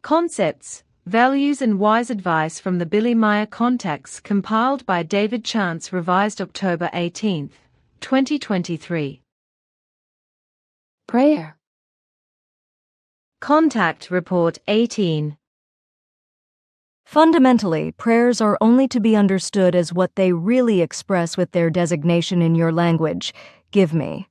Concepts, Values and Wise Advice from the Billy Meier Contacts compiled by David Chance, revised October 18, 2023. Prayer. Contact Report 18. Fundamentally, prayers are only to be understood as what they really express with their designation in your language, give me.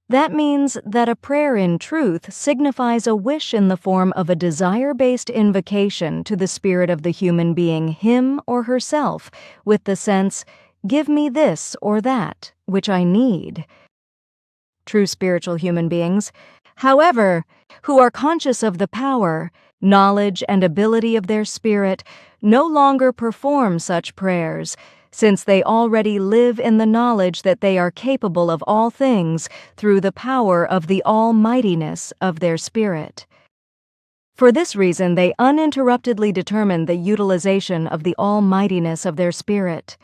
That means that a prayer in truth signifies a wish in the form of a desire-based invocation to the spirit of the human being, him or herself, with the sense, give me this or that, which I need. True spiritual human beings, however, who are conscious of the power, knowledge, and ability of their spirit, no longer perform such prayers, since they already live in the knowledge that they are capable of all things through the power of the almightiness of their spirit. For this reason, they uninterruptedly determine the utilization of the almightiness of their spirit.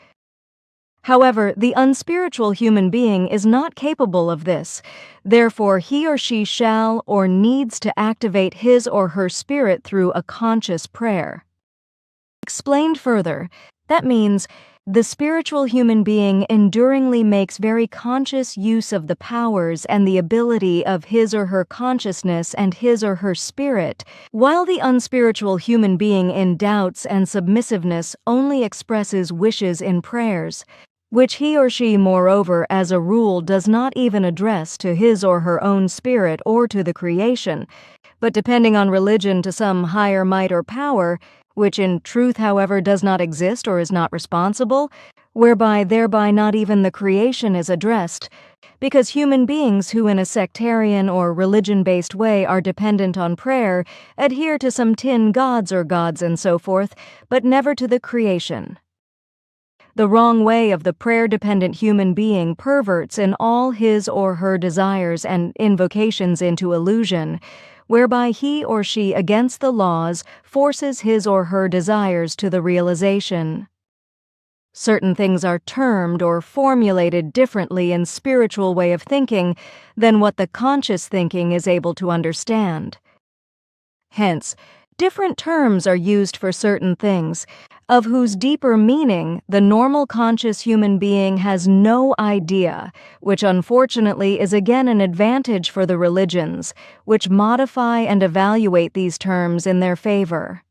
However, the unspiritual human being is not capable of this. Therefore, he or she shall or needs to activate his or her spirit through a conscious prayer. Explained further, that means the spiritual human being enduringly makes very conscious use of the powers and the ability of his or her consciousness and his or her spirit, while the unspiritual human being in doubts and submissiveness only expresses wishes in prayers, which he or she, moreover, as a rule, does not even address to his or her own spirit or to the creation, but depending on religion to some higher might or power, which in truth, however, does not exist or is not responsible, whereby thereby not even the creation is addressed, because human beings who in a sectarian or religion-based way are dependent on prayer adhere to some tin gods or gods and so forth, but never to the creation. The wrong way of the prayer-dependent human being perverts in all his or her desires and invocations into illusion, whereby he or she, against the laws, forces his or her desires to the realization. Certain things are termed or formulated differently in spiritual way of thinking than what the conscious thinking is able to understand. Hence, different terms are used for certain things, of whose deeper meaning the normal conscious human being has no idea, which unfortunately is again an advantage for the religions, which modify and evaluate these terms in their favor.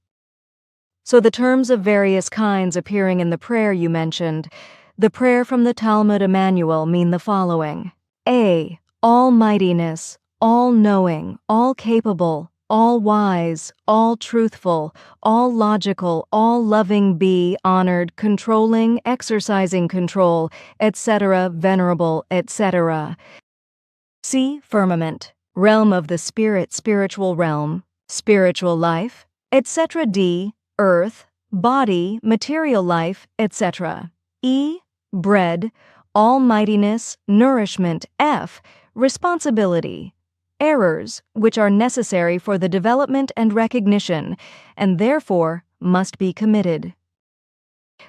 So the terms of various kinds appearing in the prayer you mentioned, the prayer from the Talmud Emanuel, mean the following: A. Almightiness, all-knowing, all-capable, all-wise, all-truthful, all-logical, all-loving, be honored, controlling, exercising control, etc., venerable, etc. C. Firmament, realm of the spirit, spiritual realm, spiritual life, etc. D. Earth, body, material life, etc. E. Bread, almightiness, nourishment. F. Responsibility, errors which are necessary for the development and recognition, and therefore must be committed.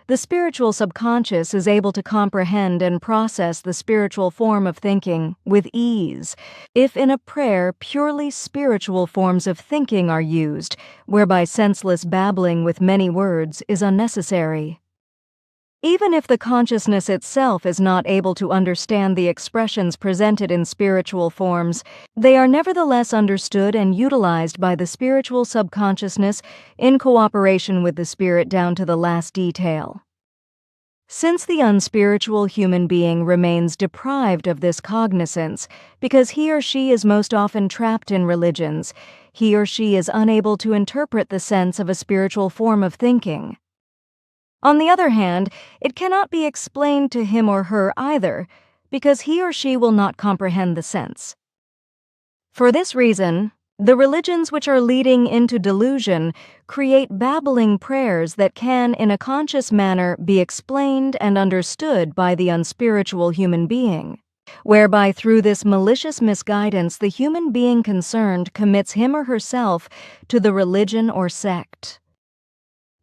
The spiritual subconscious is able to comprehend and process the spiritual form of thinking with ease, if in a prayer purely spiritual forms of thinking are used, whereby senseless babbling with many words is unnecessary. Even if the consciousness itself is not able to understand the expressions presented in spiritual forms, they are nevertheless understood and utilized by the spiritual subconsciousness in cooperation with the spirit down to the last detail. Since the unspiritual human being remains deprived of this cognizance because he or she is most often trapped in religions, he or she is unable to interpret the sense of a spiritual form of thinking. On the other hand, it cannot be explained to him or her either, because he or she will not comprehend the sense. For this reason, the religions which are leading into delusion create babbling prayers that can, in a conscious manner, be explained and understood by the unspiritual human being, whereby through this malicious misguidance the human being concerned commits him or herself to the religion or sect.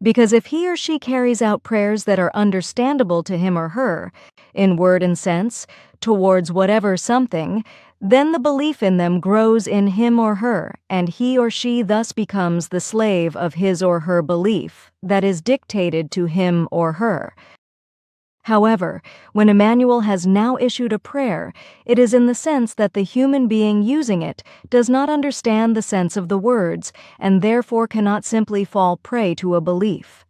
Because if he or she carries out prayers that are understandable to him or her, in word and sense, towards whatever something, Then the belief in them grows in him or her, and he or she thus becomes the slave of his or her belief that is dictated to him or her. However, when Emanuel has now issued a prayer, it is in the sense that the human being using it does not understand the sense of the words and therefore cannot simply fall prey to a belief.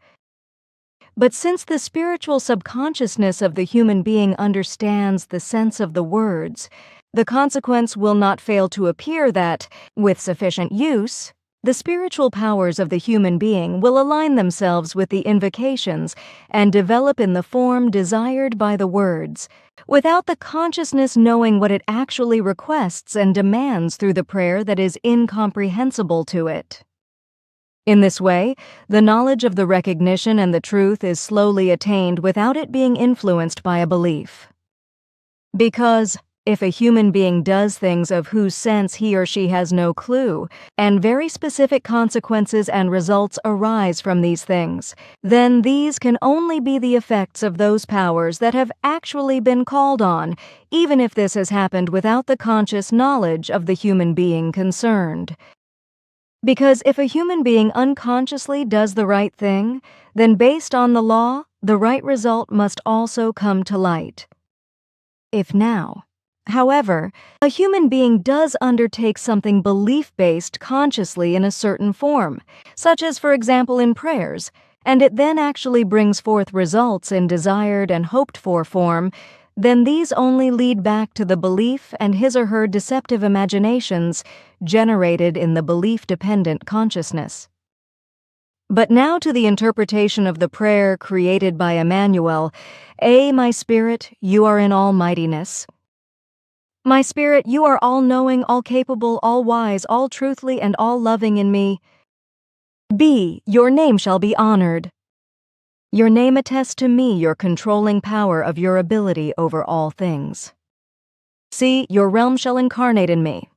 But since the spiritual subconsciousness of the human being understands the sense of the words, the consequence will not fail to appear that, with sufficient use, the spiritual powers of the human being will align themselves with the invocations and develop in the form desired by the words, without the consciousness knowing what it actually requests and demands through the prayer that is incomprehensible to it. In this way, the knowledge of the recognition and the truth is slowly attained without it being influenced by a belief. Because if a human being does things of whose sense he or she has no clue, and very specific consequences and results arise from these things, then these can only be the effects of those powers that have actually been called on, even if this has happened without the conscious knowledge of the human being concerned. Because if a human being unconsciously does the right thing, then based on the law, the right result must also come to light. If now, however, a human being does undertake something belief-based consciously in a certain form, such as, for example, in prayers, and it then actually brings forth results in desired and hoped-for form, then these only lead back to the belief and his or her deceptive imaginations generated in the belief-dependent consciousness. But now to the interpretation of the prayer created by Emanuel, my spirit, you are in almightiness. My spirit, you are all-knowing, all-capable, all-wise, all-truthly, and all-loving in me. Your name shall be honored. Your name attests to me your controlling power of your ability over all things. C, your realm shall incarnate in me.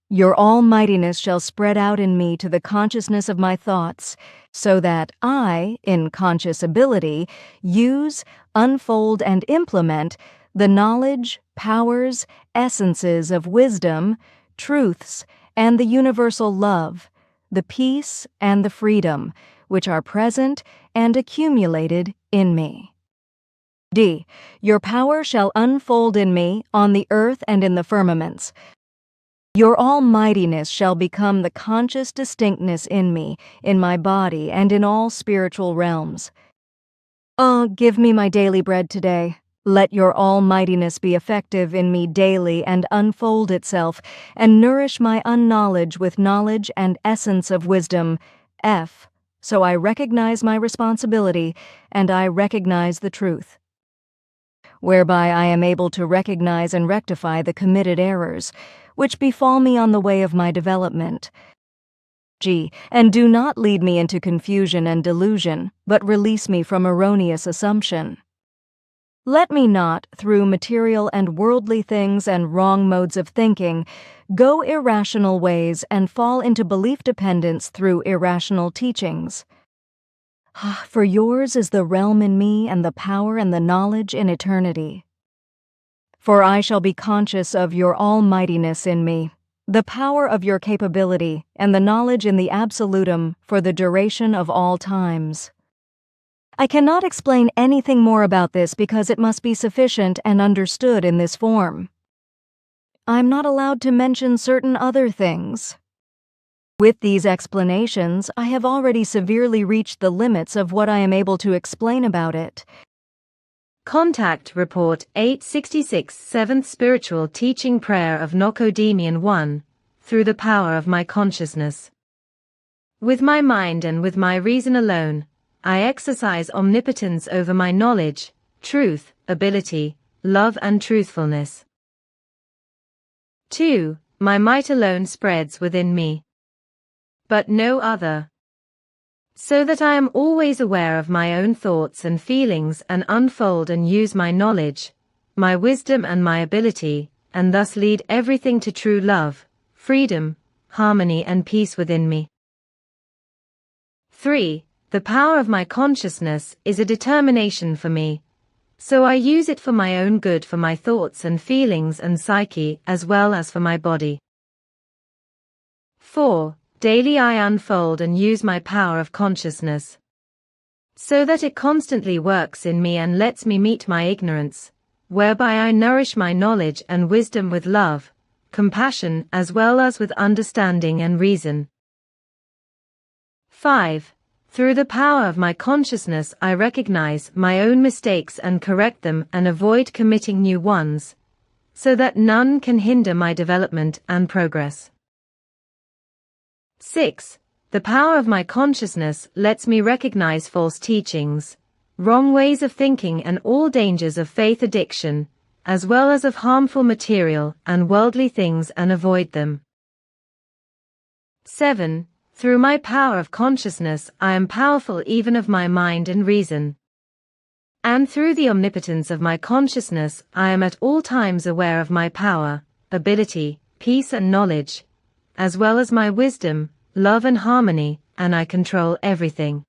Your almightiness shall spread out in me to the consciousness of my thoughts, so that I, in conscious ability, use, unfold, and implement the knowledge, powers, essences of wisdom, truths, and the universal love, the peace and the freedom, which are present and accumulated in me. D, your power shall unfold in me on the earth and in the firmaments. Your almightiness shall become the conscious distinctness in me, in my body, and in all spiritual realms. Give me my daily bread today. Let your almightiness be effective in me daily and unfold itself, and nourish my unknowledge with knowledge and essence of wisdom. F, so I recognize my responsibility, and I recognize the truth, whereby I am able to recognize and rectify the committed errors, which befall me on the way of my development. G, and do not lead me into confusion and delusion, but release me from erroneous assumption. Let me not, through material and worldly things and wrong modes of thinking, go irrational ways and fall into belief dependence through irrational teachings. For yours is the realm in me and the power and the knowledge in eternity. For I shall be conscious of your almightiness in me, the power of your capability, and the knowledge in the absolutum for the duration of all times. I cannot explain anything more about this because it must be sufficient and understood in this form. I'm not allowed to mention certain other things. With these explanations, I have already severely reached the limits of what I am able to explain about it. Contact Report 866 7th Spiritual Teaching Prayer of Nood Demian 1, through the power of my consciousness. With my mind and with my reason alone, I exercise omnipotence over my knowledge, truth, ability, love and truthfulness. 2. My might alone spreads within me, but no other, so that I am always aware of my own thoughts and feelings and unfold and use my knowledge, my wisdom and my ability, and thus lead everything to true love, freedom, harmony and peace within me. 3. The power of my consciousness is a determination for me, So I use it for my own good, for my thoughts and feelings and psyche, as well as for my body. 4. Daily I unfold and use my power of consciousness, so that it constantly works in me and lets me meet my ignorance, whereby I nourish my knowledge and wisdom with love, compassion, as well as with understanding and reason. 5. Through the power of my consciousness I recognize my own mistakes and correct them and avoid committing new ones, so that none can hinder my development and progress. 6. The power of my consciousness lets me recognize false teachings, wrong ways of thinking, and all dangers of faith addiction, as well as of harmful material and worldly things, and avoid them. 7. Through my power of consciousness I am powerful even of my mind and reason. And through the omnipotence of my consciousness I am at all times aware of my power, ability, peace and knowledge, as well as my wisdom, love and harmony, and I control everything.